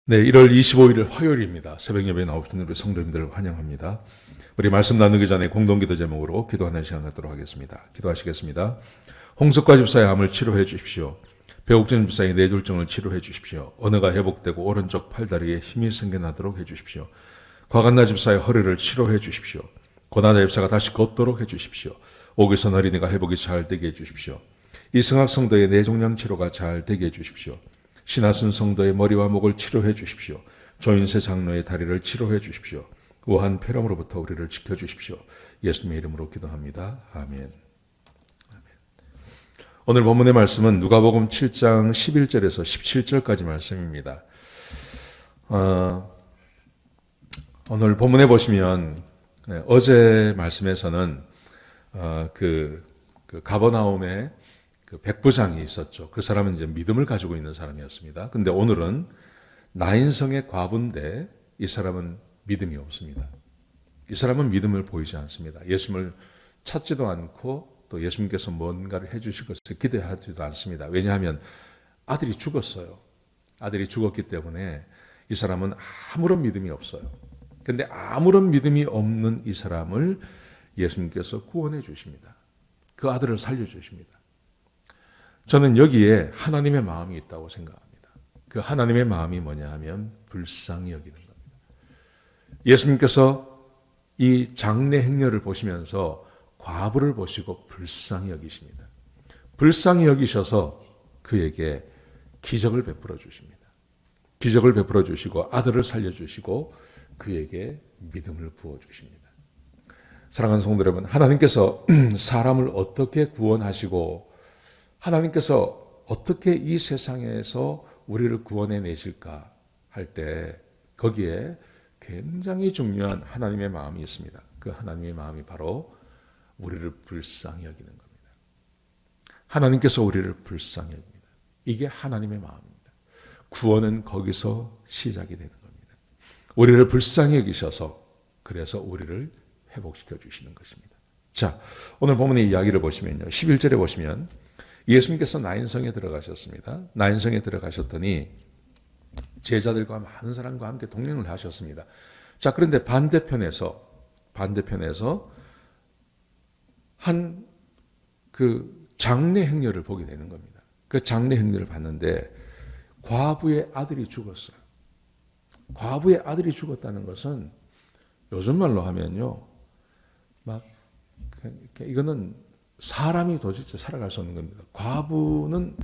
네, 1월 25일 화요일입니다. 새벽 예배에 나오신 우리 성도님들을 환영합니다. 우리 말씀 나누기 전에 공동기도 제목으로 기도하는 시간 갖도록 하겠습니다. 기도하시겠습니다. 홍석과 집사의 암을 치료해 주십시오. 배옥진 집사의 뇌졸중을 치료해 주십시오. 언어가 회복되고 오른쪽 팔다리에 힘이 생겨나도록 해 주십시오. 과간나 집사의 허리를 치료해 주십시오. 고난자 집사가 다시 걷도록 해 주십시오. 오기선 어린이가 회복이 잘 되게 해 주십시오. 이승학 성도의 뇌종양 치료가 잘 되게 해 주십시오. 신하순 성도의 머리와 목을 치료해 주십시오. 조인세 장로의 다리를 치료해 주십시오. 우한 폐렴으로부터 우리를 지켜주십시오. 예수님의 이름으로 기도합니다. 아멘. 오늘 본문의 말씀은 누가복음 7장 11절에서 17절까지 말씀입니다. 오늘 본문에 보시면 어제 말씀에서는 그 가버나움에 그 백부장이 있었죠. 그 사람은 이제 믿음을 가지고 있는 사람이었습니다. 근데 오늘은 나인성의 과부인데 이 사람은 믿음이 없습니다. 이 사람은 믿음을 보이지 않습니다. 예수님을 찾지도 않고 또 예수님께서 뭔가를 해주실 것을 기대하지도 않습니다. 왜냐하면 아들이 죽었어요. 아들이 죽었기 때문에 이 사람은 아무런 믿음이 없어요. 근데 아무런 믿음이 없는 이 사람을 예수님께서 구원해 주십니다. 그 아들을 살려주십니다. 저는 여기에 하나님의 마음이 있다고 생각합니다. 그 하나님의 마음이 뭐냐 하면 불쌍히 여기는 겁니다. 예수님께서 이 장례 행렬을 보시면서 과부를 보시고 불쌍히 여기십니다. 불쌍히 여기셔서 그에게 기적을 베풀어 주십니다. 기적을 베풀어 주시고 아들을 살려주시고 그에게 믿음을 부어 주십니다. 사랑하는 성도 여러분, 하나님께서 사람을 어떻게 구원하시고 하나님께서 어떻게 이 세상에서 우리를 구원해 내실까 할 때 거기에 굉장히 중요한 하나님의 마음이 있습니다. 그 하나님의 마음이 바로 우리를 불쌍히 여기는 겁니다. 하나님께서 우리를 불쌍히 여깁니다. 이게 하나님의 마음입니다. 구원은 거기서 시작이 되는 겁니다. 우리를 불쌍히 여기셔서 그래서 우리를 회복시켜 주시는 것입니다. 자, 오늘 본문의 이야기를 보시면요. 11절에 보시면 예수님께서 나인성에 들어가셨습니다. 나인성에 들어가셨더니 제자들과 많은 사람과 함께 동행을 하셨습니다. 자, 그런데 반대편에서 한 그 장례 행렬을 보게 되는 겁니다. 그 장례 행렬을 봤는데 과부의 아들이 죽었어요. 과부의 아들이 죽었다는 것은 요즘 말로 하면요, 막 이거는 사람이 도대체 살아갈 수 없는 겁니다. 과부는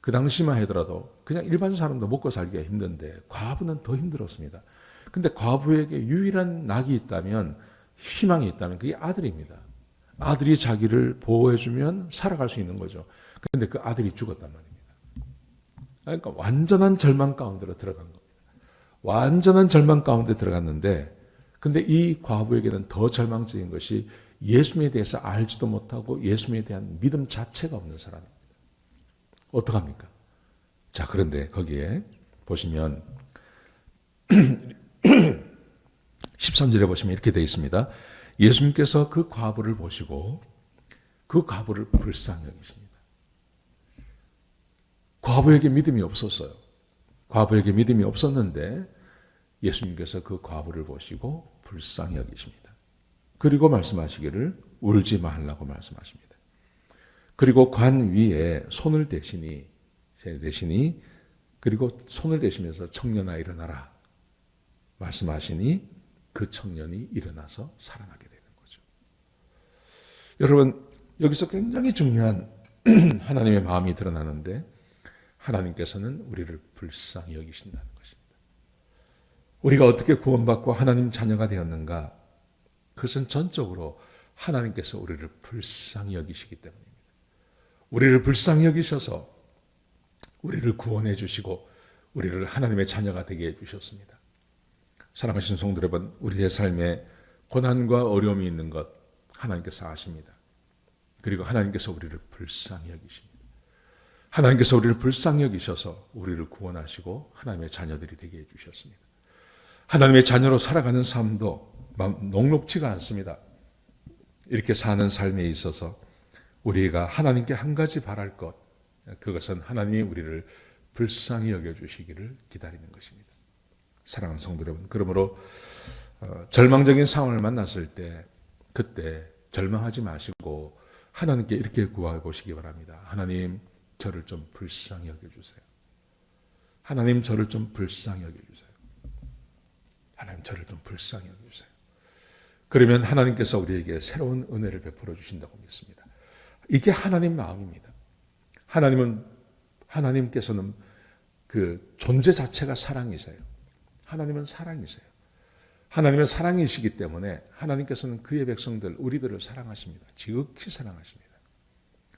그 당시만 하더라도 그냥 일반 사람도 먹고 살기가 힘든데 과부는 더 힘들었습니다. 근데 과부에게 유일한 낙이 있다면, 희망이 있다면 그게 아들입니다. 아들이 자기를 보호해주면 살아갈 수 있는 거죠. 그런데 그 아들이 죽었단 말입니다. 그러니까 완전한 절망 가운데로 들어간 겁니다. 완전한 절망 가운데 들어갔는데, 근데 이 과부에게는 더 절망적인 것이 예수님에 대해서 알지도 못하고 예수님에 대한 믿음 자체가 없는 사람입니다. 어떡합니까? 자, 그런데 거기에 보시면 13절에 보시면 이렇게 되어 있습니다. 예수님께서 그 과부를 보시고 그 과부를 불쌍히 여기십니다. 과부에게 믿음이 없었어요. 과부에게 믿음이 없었는데 예수님께서 그 과부를 보시고 불쌍히 여기십니다. 그리고 말씀하시기를 울지 말라고 말씀하십니다. 그리고 관 위에 손을 대시니 그리고 손을 대시면서 청년아 일어나라 말씀하시니 그 청년이 일어나서 살아나게 되는 거죠. 여러분, 여기서 굉장히 중요한 하나님의 마음이 드러나는데 하나님께서는 우리를 불쌍히 여기신다는 것입니다. 우리가 어떻게 구원받고 하나님 자녀가 되었는가? 그것은 전적으로 하나님께서 우리를 불쌍히 여기시기 때문입니다. 우리를 불쌍히 여기셔서 우리를 구원해 주시고 우리를 하나님의 자녀가 되게 해 주셨습니다. 사랑하시는 성도 여러분, 우리의 삶에 고난과 어려움이 있는 것 하나님께서 아십니다. 그리고 하나님께서 우리를 불쌍히 여기십니다. 하나님께서 우리를 불쌍히 여기셔서 우리를 구원하시고 하나님의 자녀들이 되게 해 주셨습니다. 하나님의 자녀로 살아가는 삶도 녹록지가 않습니다. 이렇게 사는 삶에 있어서 우리가 하나님께 한 가지 바랄 것, 그것은 하나님이 우리를 불쌍히 여겨주시기를 기다리는 것입니다. 사랑하는 성도 여러분, 그러므로 절망적인 상황을 만났을 때 그때 절망하지 마시고 하나님께 이렇게 구해 보시기 바랍니다. 하나님, 저를 좀 불쌍히 여겨주세요. 하나님, 저를 좀 불쌍히 여겨주세요. 하나님, 저를 좀 불쌍히 여겨주세요. 그러면 하나님께서 우리에게 새로운 은혜를 베풀어 주신다고 믿습니다. 이게 하나님 마음입니다. 하나님께서는 그 존재 자체가 사랑이세요. 하나님은 사랑이세요. 하나님은 사랑이시기 때문에 하나님께서는 그의 백성들, 우리들을 사랑하십니다. 지극히 사랑하십니다.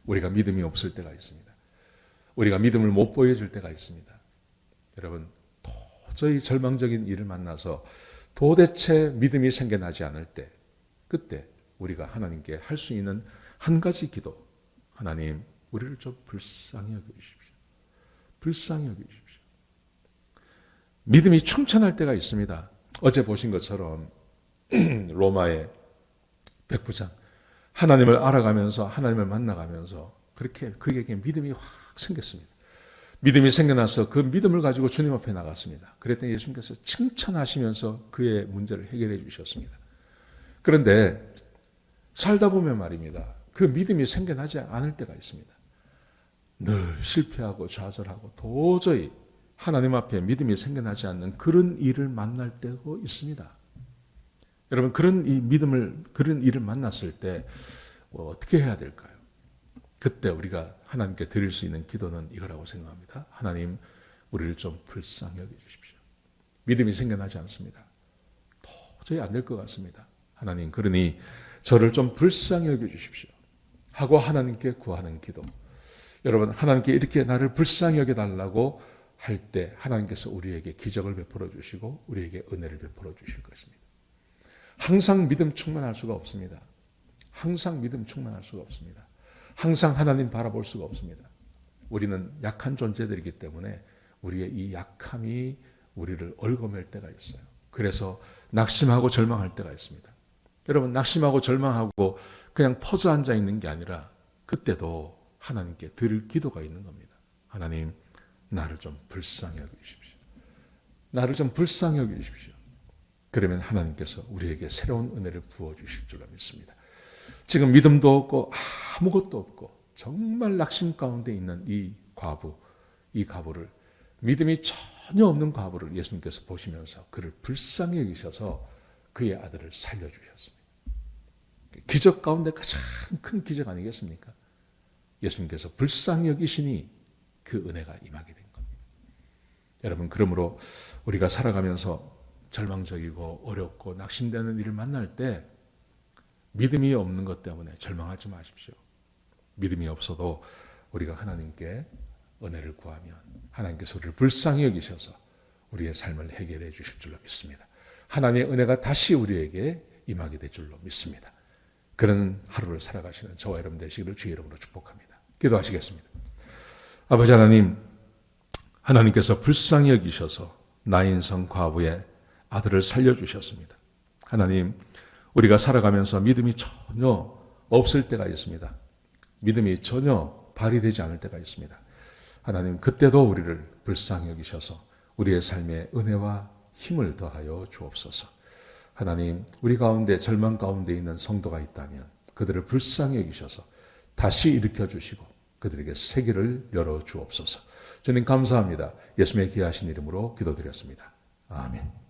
우리가 믿음이 없을 때가 있습니다. 우리가 믿음을 못 보여줄 때가 있습니다. 여러분, 도저히 절망적인 일을 만나서 도대체 믿음이 생겨나지 않을 때, 그때 우리가 하나님께 할 수 있는 한 가지 기도, 하나님, 우리를 좀 불쌍히 여겨주십시오. 불쌍히 여겨주십시오. 믿음이 충천할 때가 있습니다. 어제 보신 것처럼 로마의 백부장, 하나님을 알아가면서 하나님을 만나가면서 그렇게 그에게 믿음이 확 생겼습니다. 믿음이 생겨나서 그 믿음을 가지고 주님 앞에 나갔습니다. 그랬더니 예수님께서 칭찬하시면서 그의 문제를 해결해 주셨습니다. 그런데 살다 보면 말입니다. 그 믿음이 생겨나지 않을 때가 있습니다. 늘 실패하고 좌절하고 도저히 하나님 앞에 믿음이 생겨나지 않는 그런 일을 만날 때도 있습니다. 여러분, 그런 일을 만났을 때 어떻게 해야 될까요? 그때 우리가 하나님께 드릴 수 있는 기도는 이거라고 생각합니다. 하나님, 우리를 좀 불쌍히 여겨주십시오. 믿음이 생겨나지 않습니다. 도저히 안 될 것 같습니다. 하나님, 그러니 저를 좀 불쌍히 여겨주십시오. 하고 하나님께 구하는 기도. 여러분, 하나님께 이렇게 나를 불쌍히 여겨달라고 할 때 하나님께서 우리에게 기적을 베풀어 주시고 우리에게 은혜를 베풀어 주실 것입니다. 항상 믿음 충만할 수가 없습니다. 항상 믿음 충만할 수가 없습니다. 항상 하나님 바라볼 수가 없습니다. 우리는 약한 존재들이기 때문에 우리의 이 약함이 우리를 얽어맬 때가 있어요. 그래서 낙심하고 절망할 때가 있습니다. 여러분, 낙심하고 절망하고 그냥 퍼져 앉아 있는 게 아니라 그때도 하나님께 드릴 기도가 있는 겁니다. 하나님, 나를 좀 불쌍히 여기십시오. 나를 좀 불쌍히 여기십시오. 그러면 하나님께서 우리에게 새로운 은혜를 부어주실 줄로 믿습니다. 지금 믿음도 없고 아무것도 없고 정말 낙심 가운데 있는 이 과부를, 믿음이 전혀 없는 과부를 예수님께서 보시면서 그를 불쌍히 여기셔서 그의 아들을 살려주셨습니다. 기적 가운데 가장 큰 기적 아니겠습니까? 예수님께서 불쌍히 여기시니 그 은혜가 임하게 된 겁니다. 여러분, 그러므로 우리가 살아가면서 절망적이고 어렵고 낙심되는 일을 만날 때 믿음이 없는 것 때문에 절망하지 마십시오. 믿음이 없어도 우리가 하나님께 은혜를 구하면 하나님께서 우리를 불쌍히 여기셔서 우리의 삶을 해결해 주실 줄로 믿습니다. 하나님의 은혜가 다시 우리에게 임하게 될 줄로 믿습니다. 그런 하루를 살아가시는 저와 여러분 되시기를 주의 이름으로 축복합니다. 기도하시겠습니다. 아버지 하나님, 하나님께서 불쌍히 여기셔서 나인성 과부의 아들을 살려주셨습니다. 하나님, 우리가 살아가면서 믿음이 전혀 없을 때가 있습니다. 믿음이 전혀 발휘되지 않을 때가 있습니다. 하나님, 그때도 우리를 불쌍히 여기셔서 우리의 삶에 은혜와 힘을 더하여 주옵소서. 하나님, 우리 가운데 절망 가운데 있는 성도가 있다면 그들을 불쌍히 여기셔서 다시 일으켜 주시고 그들에게 세계를 열어 주옵소서. 주님 감사합니다. 예수님의 귀하신 이름으로 기도드렸습니다. 아멘.